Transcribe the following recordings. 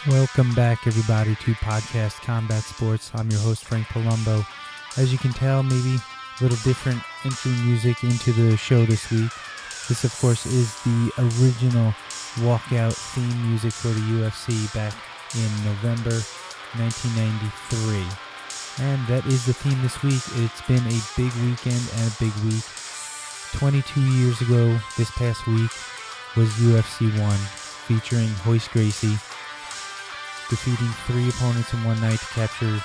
Welcome back, everybody, to Podcast Combat Sports. I'm your host, Frank Palumbo. As you can tell, maybe a little different entry music into the show this week. This, of course, is the original walkout theme music for the UFC back in November 1993. And that is the theme this week. It's been a big weekend and a big week. 22 years ago, this past week, was UFC 1, featuring Royce Gracie, defeating 3 opponents in one night to capture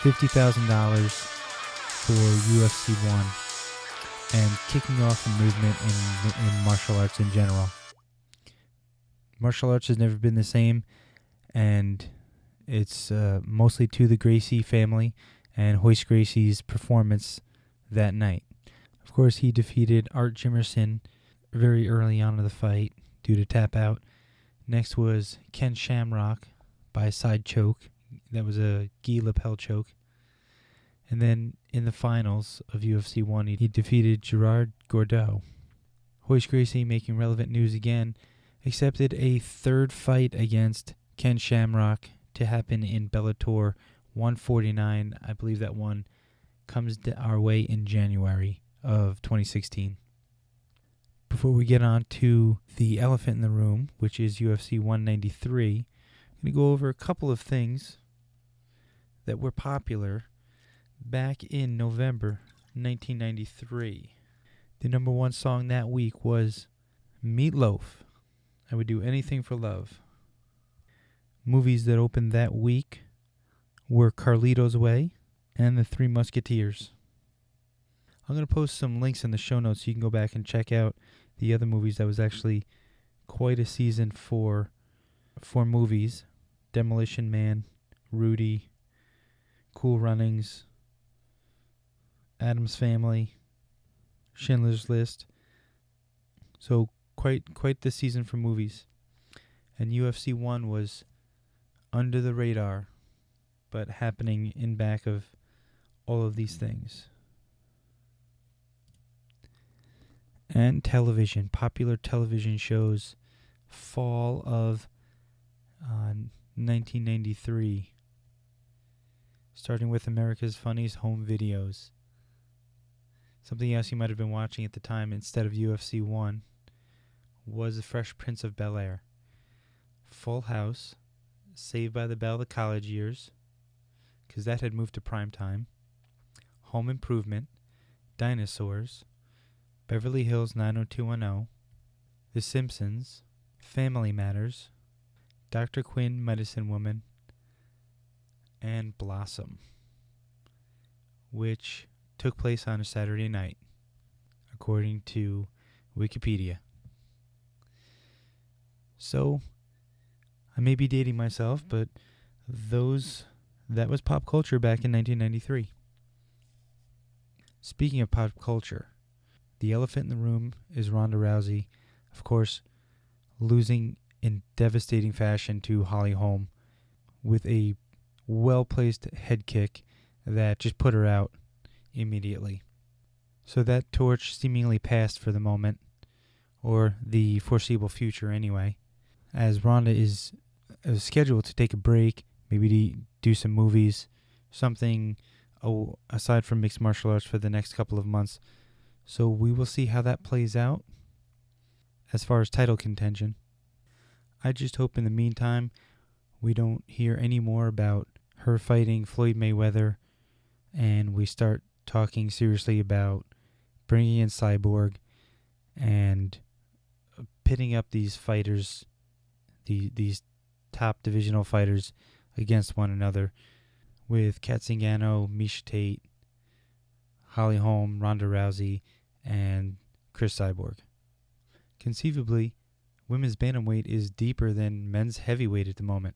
$50,000 for UFC 1 and kicking off a movement in martial arts in general. Martial arts has never been the same, and it's mostly to the Gracie family and Royce Gracie's performance that night. Of course, he defeated Art Jimerson very early on in the fight due to tap out. Next was Ken Shamrock by a side choke. That was a gi lapel choke. And then in the finals of UFC 1, he defeated Gerard Gordeau. Royce Gracie, making relevant news again, accepted a third fight against Ken Shamrock to happen in Bellator 149. I believe that one comes our way in January of 2016. Before we get on to the elephant in the room, which is UFC 193, I'm going to go over a couple of things that were popular back in November 1993. The number one song that week was Meatloaf, I Would Do Anything for Love. Movies that opened that week were Carlito's Way and The Three Musketeers. I'm going to post some links in the show notes so you can go back and check out the other movies. That was actually quite a season for movies. Demolition Man, Rudy, Cool Runnings, Addams Family, Schindler's List. So quite the season for movies. And UFC 1 was under the radar, but happening in back of all of these things. And television, popular television shows, fall of 1993, starting with America's Funniest Home Videos. Something else you might have been watching at the time instead of UFC 1 was The Fresh Prince of Bel-Air, Full House, Saved by the Bell, The College Years, because that had moved to primetime, Home Improvement, Dinosaurs, Beverly Hills 90210, The Simpsons, Family Matters, Dr. Quinn, Medicine Woman, and Blossom, which took place on a Saturday night, according to Wikipedia. So, I may be dating myself, but that was pop culture back in 1993. Speaking of pop culture, the elephant in the room is Ronda Rousey, of course, losing in devastating fashion to Holly Holm with a well-placed head kick that just put her out immediately. So that torch seemingly passed for the moment, or the foreseeable future anyway, as Ronda is scheduled to take a break, maybe to do some movies, something aside from mixed martial arts for the next couple of months. So we will see how that plays out as far as title contention. I just hope in the meantime we don't hear any more about her fighting Floyd Mayweather and we start talking seriously about bringing in Cyborg and pitting up these fighters, these top divisional fighters against one another with Kat Zingano, Miesha Tate, Holly Holm, Ronda Rousey, and Chris Cyborg. Conceivably, women's bantamweight is deeper than men's heavyweight at the moment.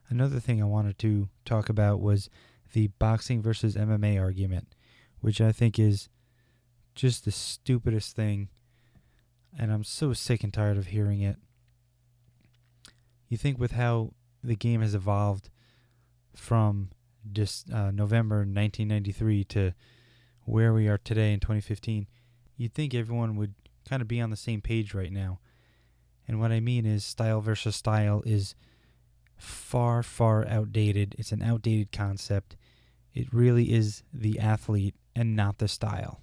Another thing I wanted to talk about was the boxing versus MMA argument, which I think is just the stupidest thing, and I'm so sick and tired of hearing it. You think with how the game has evolved from just November 1993 to where we are today in 2015, you'd think everyone would kind of be on the same page right now. And what I mean is style versus style is far, far outdated. It's an outdated concept. It really is the athlete and not the style.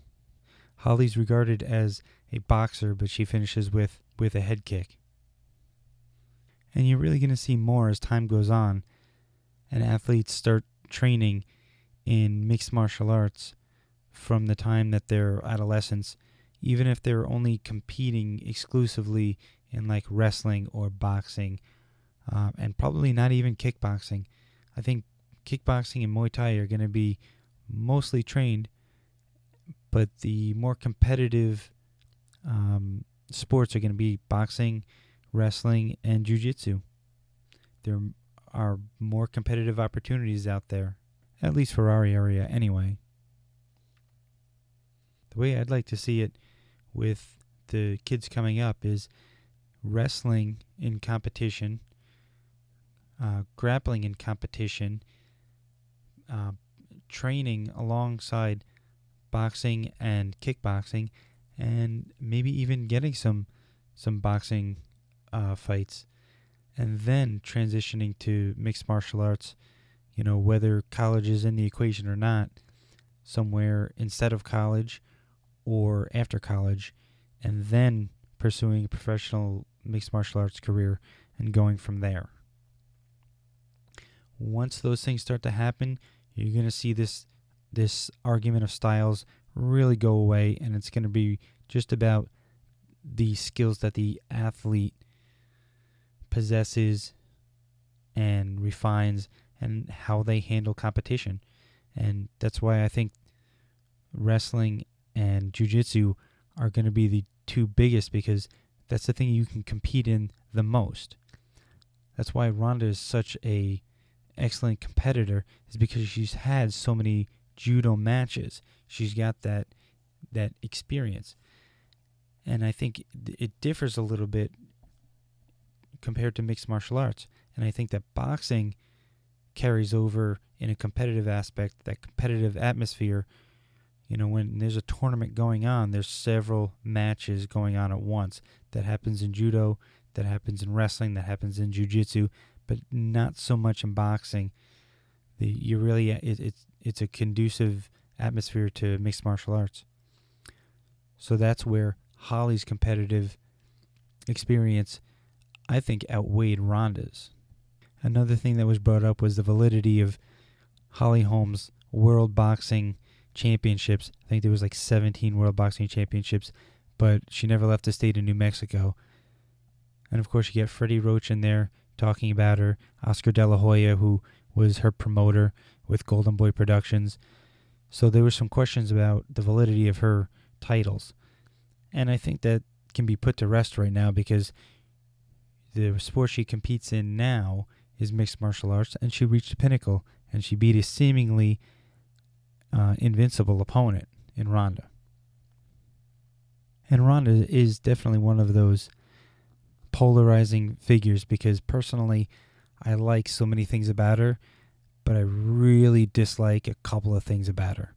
Holly's regarded as a boxer, but she finishes with a head kick. And you're really going to see more as time goes on and athletes start training in mixed martial arts from the time that they're adolescents, even if they're only competing exclusively in like wrestling or boxing, and probably not even kickboxing. I think kickboxing and Muay Thai are going to be mostly trained, but the more competitive sports are going to be boxing, wrestling, and jiu-jitsu. There are more competitive opportunities out there, at least for our area anyway. The way I'd like to see it with the kids coming up is wrestling in competition, grappling in competition, training alongside boxing and kickboxing, and maybe even getting some boxing fights, and then transitioning to mixed martial arts, whether college is in the equation or not, somewhere instead of college or after college, and then pursuing a professional mixed martial arts career and going from there. Once those things start to happen, you're going to see this argument of styles really go away, and it's going to be just about the skills that the athlete possesses and refines and how they handle competition. And that's why I think wrestling and jiu-jitsu are going to be the two biggest, because that's the thing you can compete in the most. That's why Ronda is such a excellent competitor, is because she's had so many judo matches. She's got that experience. And I think it differs a little bit compared to mixed martial arts. And I think that boxing carries over in a competitive aspect, that competitive atmosphere. When there's a tournament going on, there's several matches going on at once. That happens in judo, that happens in wrestling, that happens in jiu-jitsu, but not so much in boxing. It's a conducive atmosphere to mixed martial arts. So that's where Holly's competitive experience, I think, outweighed Ronda's. Another thing that was brought up was the validity of Holly Holm's World Boxing Championships. I think there was like 17 World Boxing Championships, but she never left the state of New Mexico. And of course, you get Freddie Roach in there talking about her, Oscar De La Hoya, who was her promoter with Golden Boy Productions. So there were some questions about the validity of her titles. And I think that can be put to rest right now, because the sport she competes in now is mixed martial arts, and she reached the pinnacle, and she beat a seemingly invincible opponent in Ronda. And Ronda is definitely one of those polarizing figures, because personally I like so many things about her, but I really dislike a couple of things about her,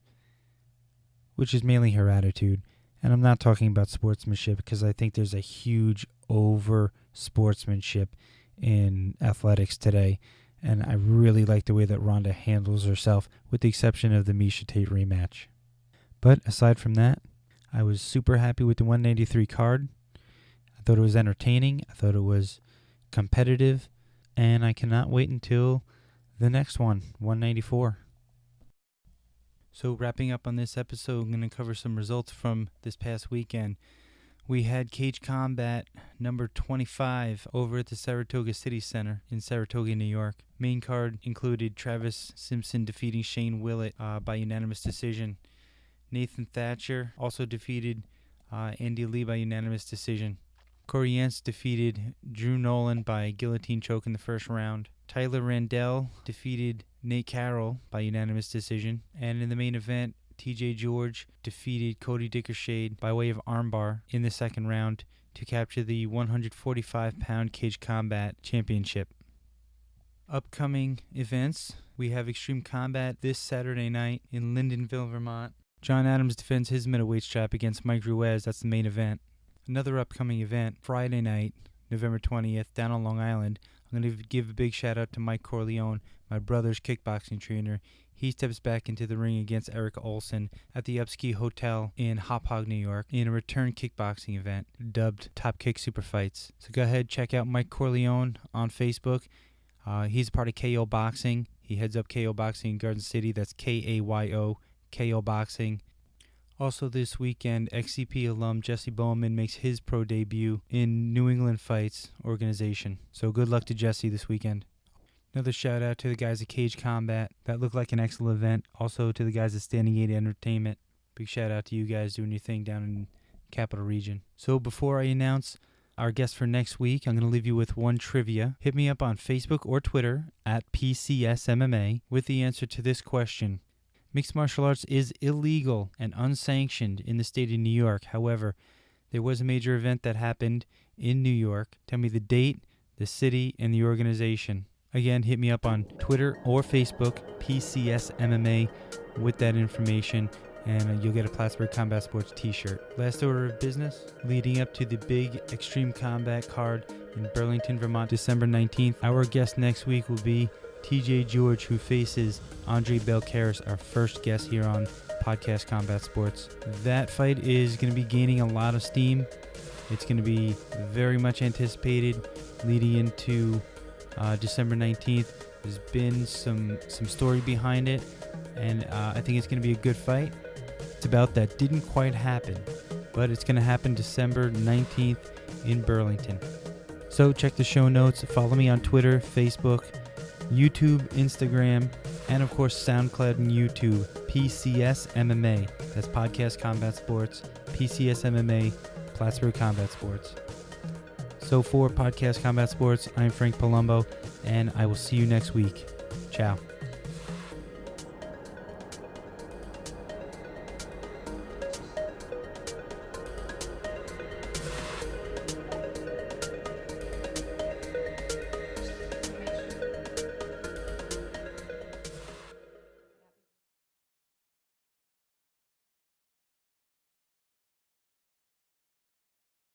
which is mainly her attitude. And I'm not talking about sportsmanship, because I think there's a huge over sportsmanship in athletics today, and I really like the way that Ronda handles herself, with the exception of the Miesha Tate rematch. But aside from that, I was super happy with the 193 card. I thought it was entertaining, I thought it was competitive, and I cannot wait until the next one, 194. So wrapping up on this episode, I'm going to cover some results from this past weekend. We had Cage Combat number 25 over at the Saratoga City Center in Saratoga, New York. Main card included Travis Simpson defeating Shane Willett by unanimous decision. Nathan Thatcher also defeated Andy Lee by unanimous decision. Corey Yance defeated Drew Nolan by guillotine choke in the first round. Tyler Randell defeated Nate Carroll by unanimous decision. And in the main event, TJ George defeated Cody Dickershade by way of armbar in the second round to capture the 145-pound Cage Combat Championship. Upcoming events, we have Extreme Combat this Saturday night in Lyndonville, Vermont. John Adams defends his middleweight strap against Mike Ruiz. That's the main event. Another upcoming event, Friday night, November 20th, down on Long Island. I'm going to give a big shout out to Mike Corleone, my brother's kickboxing trainer. He steps back into the ring against Eric Olson at the Upski Hotel in Hop Hog, New York, in a return kickboxing event dubbed Top Kick Super Fights. So go ahead, check out Mike Corleone on Facebook. He's part of KO Boxing. He heads up KO Boxing in Garden City. That's KAYO, KO Boxing. Also this weekend, XCP alum Jesse Bowman makes his pro debut in New England Fights organization. So good luck to Jesse this weekend. Another shout out to the guys at Cage Combat. That looked like an excellent event. Also to the guys at Standing 8 Entertainment. Big shout out to you guys doing your thing down in Capital Region. So before I announce our guest for next week, I'm going to leave you with one trivia. Hit me up on Facebook or Twitter at PCSMMA with the answer to this question. Mixed martial arts is illegal and unsanctioned in the state of New York. However, there was a major event that happened in New York. Tell me the date, the city, and the organization. Again, hit me up on Twitter or Facebook, PCSMMA, with that information, and you'll get a Plattsburgh Combat Sports t-shirt. Last order of business, leading up to the big Extreme Combat card in Burlington, Vermont, December 19th. Our guest next week will be TJ George, who faces Andre Belcaris, our first guest here on Podcast Combat Sports. That fight is going to be gaining a lot of steam. It's going to be very much anticipated leading into December 19th. There's been some story behind it, and I think it's going to be a good fight. It's about that didn't quite happen, but it's going to happen December 19th in Burlington. So check the show notes. Follow me on Twitter, Facebook, YouTube, Instagram, and of course SoundCloud and YouTube. PCSMMA. That's Podcast Combat Sports. PCSMMA, Plattsburgh Combat Sports. So for Podcast Combat Sports, I'm Frank Palumbo, and I will see you next week. Ciao.